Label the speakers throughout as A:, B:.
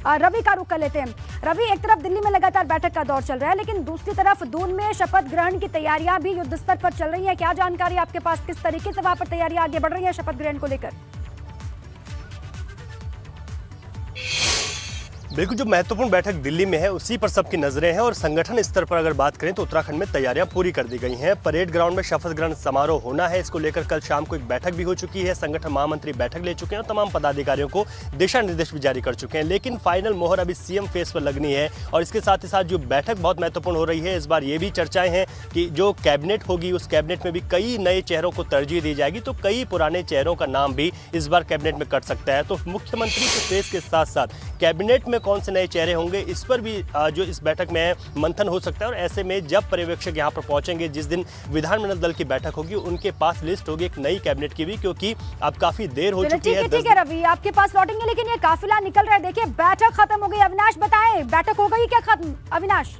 A: रवि का रुख कर लेते हैं। रवि, एक तरफ दिल्ली में लगातार बैठक का दौर चल रहा है, लेकिन दूसरी तरफ दून में शपथ ग्रहण की तैयारियां भी युद्ध स्तर पर चल रही है। क्या जानकारी आपके पास, किस तरीके से वहां पर तैयारियां आगे बढ़ रही है शपथ ग्रहण को लेकर?
B: बिल्कुल, जो महत्वपूर्ण बैठक दिल्ली में है उसी पर सबकी नजरें हैं और संगठन स्तर पर अगर बात करें तो उत्तराखंड में तैयारियां पूरी कर दी गई हैं। परेड ग्राउंड में शपथ ग्रहण समारोह होना है, इसको लेकर कल शाम को एक बैठक भी हो चुकी है। संगठन महामंत्री बैठक ले चुके हैं और तमाम पदाधिकारियों को दिशा निर्देश भी जारी कर चुके हैं, लेकिन फाइनल मोहर अभी सीएम फेस पर लगनी है। और इसके साथ ही साथ जो बैठक बहुत महत्वपूर्ण हो रही है, इस बार ये भी चर्चाएं हैं कि जो कैबिनेट होगी उस कैबिनेट में भी कई नए चेहरों को तरजीह दी जाएगी, तो कई पुराने चेहरों का नाम भी इस बार कैबिनेट में कट सकता है। तो मुख्यमंत्री के फेस के साथ साथ कैबिनेट में कौन से नए चेहरे होंगे, इस पर भी जो इस बैठक में मंथन हो सकता है। और ऐसे में जब पर्यवेक्षक यहां पर पहुंचेंगे, जिस दिन विधानमंडल दल की बैठक होगी, उनके पास लिस्ट होगी एक नई कैबिनेट की भी, क्योंकि अब काफी देर हो चुकी है।
A: ठीक है रवि, आपके पास लौटेंगे, लेकिन ये काफिला निकल रहा है। देखिए, बैठक खत्म हो गई। अविनाश बताएं, बैठक हो गई क्या खत्म? अविनाश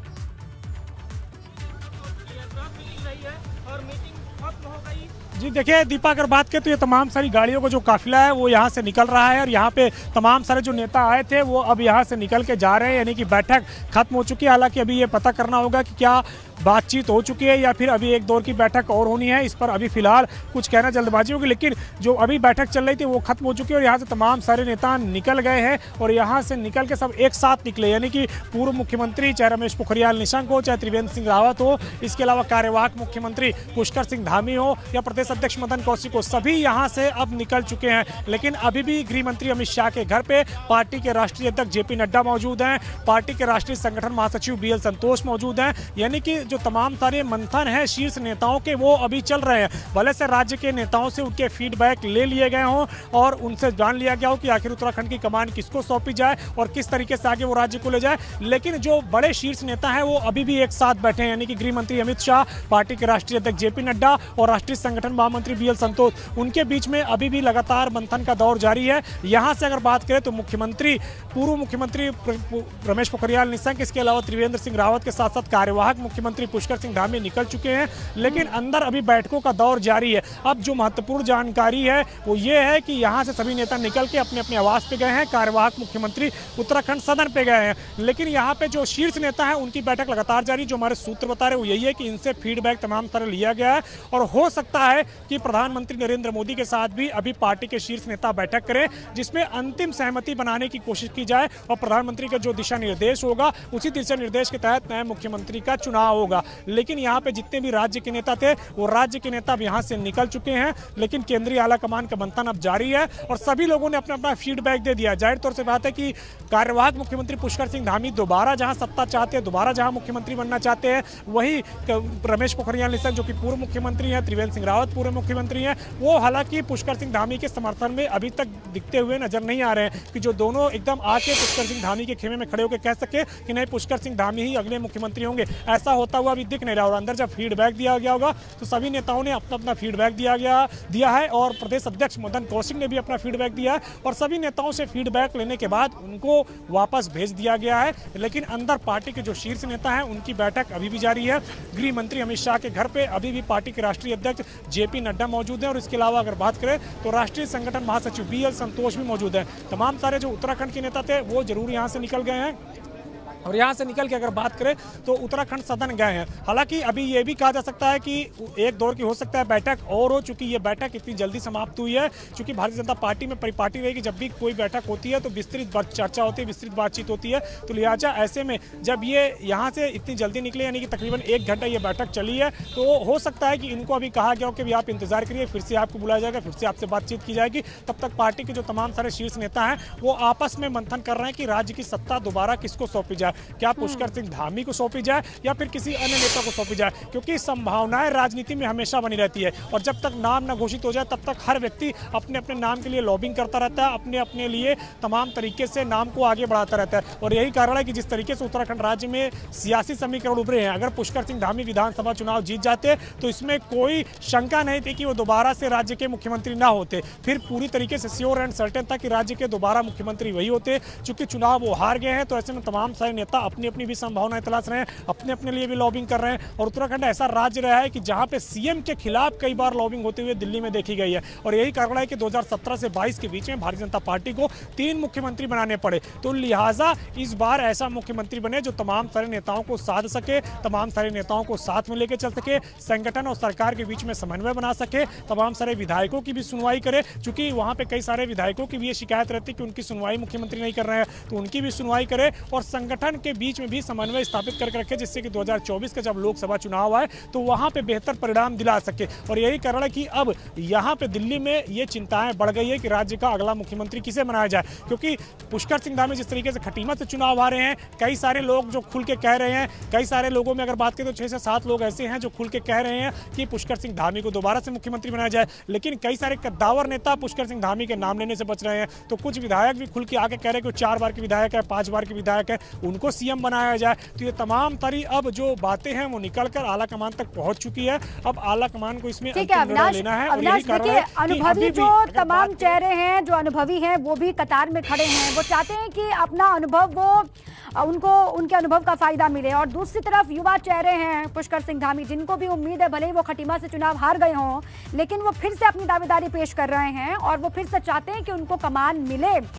C: जी देखिए दीपा, अगर बात करें तो ये तमाम सारी गाड़ियों का जो काफिला है वो यहाँ से निकल रहा है और यहाँ पे तमाम सारे जो नेता आए थे वो अब यहाँ से निकल के जा रहे हैं, यानी कि बैठक खत्म हो चुकी है। हालांकि अभी ये पता करना होगा कि क्या बातचीत हो चुकी है या फिर अभी एक दौर की बैठक और होनी है, इस पर अभी फिलहाल कुछ कहना जल्दबाजी होगी। लेकिन जो अभी बैठक चल रही थी वो खत्म हो चुकी है और यहाँ से तमाम सारे नेता निकल गए हैं और यहाँ से निकल के सब एक साथ निकले, यानी कि पूर्व मुख्यमंत्री चाहे रमेश पोखरियाल निशंक हो, चाहे त्रिवेंद्र सिंह रावत हो, इसके अलावा कार्यवाहक मुख्यमंत्री पुष्कर सिंह धामी हो या प्रदेश अध्यक्ष मदन कौशिक हो, सभी यहाँ से अब निकल चुके हैं। लेकिन अभी भी गृह मंत्री अमित शाह के घर पे पार्टी के राष्ट्रीय अध्यक्ष जेपी नड्डा मौजूद हैं, पार्टी के राष्ट्रीय संगठन महासचिव बीएल संतोष मौजूद हैं, यानी कि जो तमाम सारे मंथन है शीर्ष नेताओं के वो अभी चल रहे हैं। भले से राज्य के नेताओं से उनके फीडबैक ले लिए गए हों और उनसे जान लिया गया हो कि आखिर उत्तराखंड की कमान किसको सौंपी जाए और किस तरीके से आगे वो राज्य को ले जाए, लेकिन जो बड़े शीर्ष नेता हैं वो अभी भी एक साथ बैठे हैं, यानी कि गृह मंत्री अमित शाह, पार्टी के राष्ट्रीय अध्यक्ष जेपी नड्डा और राष्ट्रीय संगठन महामंत्री बीएल संतोष, उनके बीच में अभी भी लगातार मंथन का दौर जारी है। यहां से अगर बात करें तो मुख्यमंत्री, पूर्व मुख्यमंत्री रमेश पोखरियाल निशंक, इसके अलावा त्रिवेंद्र सिंह रावत के साथ साथ कार्यवाहक मुख्यमंत्री पुष्कर सिंह धामी निकल चुके हैं, लेकिन अंदर अभी बैठकों का दौर जारी है। अब जो महत्वपूर्ण जानकारी है वो ये है कि यहां से सभी नेता निकल के अपने अपने आवास पे गए हैं, कार्यवाहक मुख्यमंत्री उत्तराखंड सदन पे गए हैं, लेकिन यहां पे जो शीर्ष नेता है उनकी बैठक लगातार जारी। जो हमारे सूत्र बता रहे वो यही है कि इनसे फीडबैक तमाम तरह लिया गया है और हो सकता है कि प्रधानमंत्री नरेंद्र मोदी के साथ भी अभी पार्टी के शीर्ष नेता बैठक करें, जिसमें अंतिम सहमति बनाने की कोशिश की जाए और प्रधानमंत्री का जो दिशा निर्देश होगा उसी दिशा निर्देश के तहत नए मुख्यमंत्री का चुनाव होगा। लेकिन यहाँ पे जितने भी राज्य के नेता थे वो राज्य के नेता अब यहाँ से निकल चुके हैं, लेकिन केंद्रीय आला कमान का मंथन अब जारी है और सभी लोगों ने अपना अपना फीडबैक दे दिया। जाहिर तौर से बात है कि कार्यवाहक मुख्यमंत्री पुष्कर सिंह धामी दोबारा जहां सत्ता चाहते हैं, दोबारा जहां मुख्यमंत्री बनना चाहते हैं, वही रमेश पोखरियाल निशंक जो कि पूर्व मुख्यमंत्री हैं, त्रिवेंद्र सिंह रावत पूर्व मुख्यमंत्री हैं, वो हालांकि पुष्कर सिंह धामी के समर्थन में अभी तक दिखते हुए नजर नहीं आ रहे हैं कि जो दोनों एकदम आके पुष्कर सिंह धामी के खेमे में खड़े होकर कह सके कि नहीं पुष्कर सिंह धामी ही अगले मुख्यमंत्री होंगे। ऐसा होता हुआ अभी दिख नहीं रहा और अंदर जब फीडबैक दिया गया होगा तो सभी नेताओं ने अपना अपना फीडबैक दिया है और प्रदेश अध्यक्ष मदन कौशिक ने भी अपना फीडबैक दिया है और सभी नेताओं से फीडबैक लेने के बाद उनको वापस भेज दिया गया है। लेकिन अंदर पार्टी के जो शीर्ष नेता हैं उनकी बैठक अभी भी जारी है। गृह मंत्री अमित शाह के घर पे अभी भी पार्टी के राष्ट्रीय अध्यक्ष जेपी नड्डा मौजूद हैं और इसके अलावा अगर बात करें तो राष्ट्रीय संगठन महासचिव बीएल संतोष भी मौजूद हैं। तमाम सारे जो उत्तराखंड के नेता थे वो जरूर यहाँ से निकल गए हैं और यहाँ से निकल के अगर बात करें तो उत्तराखंड सदन गए हैं। हालांकि अभी ये भी कहा जा सकता है कि एक दौर की हो सकता है बैठक और हो, चूंकि ये बैठक इतनी जल्दी समाप्त हुई है, चूंकि भारतीय जनता पार्टी में परिपाटी रहेगी जब भी कोई बैठक होती है तो विस्तृत चर्चा होती है, विस्तृत बातचीत होती है, तो लिहाजा ऐसे में जब ये यहाँ से इतनी जल्दी निकले, यानी कि तकरीबन 1 घंटा ये बैठक चली है, तो हो सकता है कि इनको अभी कहा गया हो कि आप इंतजार करिए, फिर से आपको बुलाया जाएगा, फिर से आपसे बातचीत की जाएगी। तब तक पार्टी के जो तमाम सारे शीर्ष नेता हैं वो आपस में मंथन कर रहे हैं कि राज्य की सत्ता दोबारा किसको सौंपी जाए, क्या पुष्कर सिंह धामी को सौंपी जाए या फिर किसी अन्य नेता को सौंपी जाए, क्योंकि संभावनाएं राजनीति में हमेशा बनी रहती है और जब तक नाम न घोषित हो जाए तब तक हर व्यक्ति अपने अपने नाम के लिए लॉबिंग करता रहता है, अपने अपने लिए तमाम तरीके से नाम को आगे बढ़ाता रहता है। और यही कारण है कि जिस तरीके से उत्तराखंड राज्य में सियासी समीकरण उभरे हैं, अगर पुष्कर सिंह धामी विधानसभा चुनाव जीत जाते तो इसमें कोई शंका नहीं थी कि वो दोबारा से राज्य के मुख्यमंत्री ना होते, फिर पूरी तरीके से श्योर एंड सर्टेन था कि राज्य के दोबारा मुख्यमंत्री वही होते। चूंकि चुनाव वो हार गए हैं तो ऐसे में तमाम सारे नेता अपनी अपनी भी संभावनाएं तलाश रहे हैं, अपने अपने लिए भी लॉबिंग कर रहे हैं। और उत्तराखंड ऐसा राज्य रहा है कि जहां पे सीएम के खिलाफ कई बार लॉबिंग होते हुए दिल्ली में देखी गई है। और यही कारण है कि 2017 से 22 के बीच में भारतीय जनता पार्टी को 3 मुख्यमंत्री बनाने पड़े। तो लिहाजा इस बार ऐसा मुख्यमंत्री बने जो तमाम सारे नेताओं को साध सके, तमाम सारे नेताओं को साथ में लेकर चल सके, संगठन और सरकार के बीच में समन्वय बना सके, तमाम सारे विधायकों की भी सुनवाई करे। चूंकि वहां पे कई सारे विधायकों की भी ये शिकायत रहती है कि उनकी सुनवाई मुख्यमंत्री नहीं कर रहे हैं, तो उनकी भी सुनवाई करे और संगठन के बीच में भी समन्वय स्थापित करके रखे, जिससे कि 2024 का जब लोकसभा चुनाव आए तो वहां पे बेहतर परिणाम दिला सके। और यही कारण है कि अब यहां पे दिल्ली में ये चिंताएं बढ़ गई है कि राज्य का अगला मुख्यमंत्री किसे बनाया जाए, क्योंकि पुष्कर सिंह धामी जिस तरीके से खटीमा से चुनाव आ रहे हैं, कई सारे लोग जो खुल के कह रहे हैं, कई सारे लोगों में अगर बात करें तो 6 से 7 लोग ऐसे हैं जो खुल के कह रहे हैं कि पुष्कर सिंह धामी को दोबारा से मुख्यमंत्री बनाया जाए। लेकिन कई सारे कद्दावर नेता पुष्कर सिंह धामी के नाम लेने से बच रहे हैं। तो कुछ विधायक भी खुल के आके कह रहे हैं कि 4 बार के विधायक है, 5 बार के विधायक है, उनको सीएम बनाया जाए। तो ये तमाम सारी अब जो बातें हैं वो निकलकर आला कमान तक पहुंच चुकी है। अब आला कमान को इसमें
A: ठीक है
C: अविनाश,
A: देखिए अनुभवी जो तमाम चेहरे हैं, जो अनुभवी हैं, वो भी कतार में खड़े हैं। वो चाहते हैं कि अपना अनुभव उनको उनके अनुभव का फायदा मिले। और दूसरी तरफ युवा चेहरे हैं पुष्कर सिंह धामी, जिनको भी उम्मीद है, भले ही वो खटीमा से चुनाव हार गए हों, लेकिन वो फिर से अपनी दावेदारी पेश कर रहे हैं और वो फिर से चाहते हैं कि उनको कमान मिले।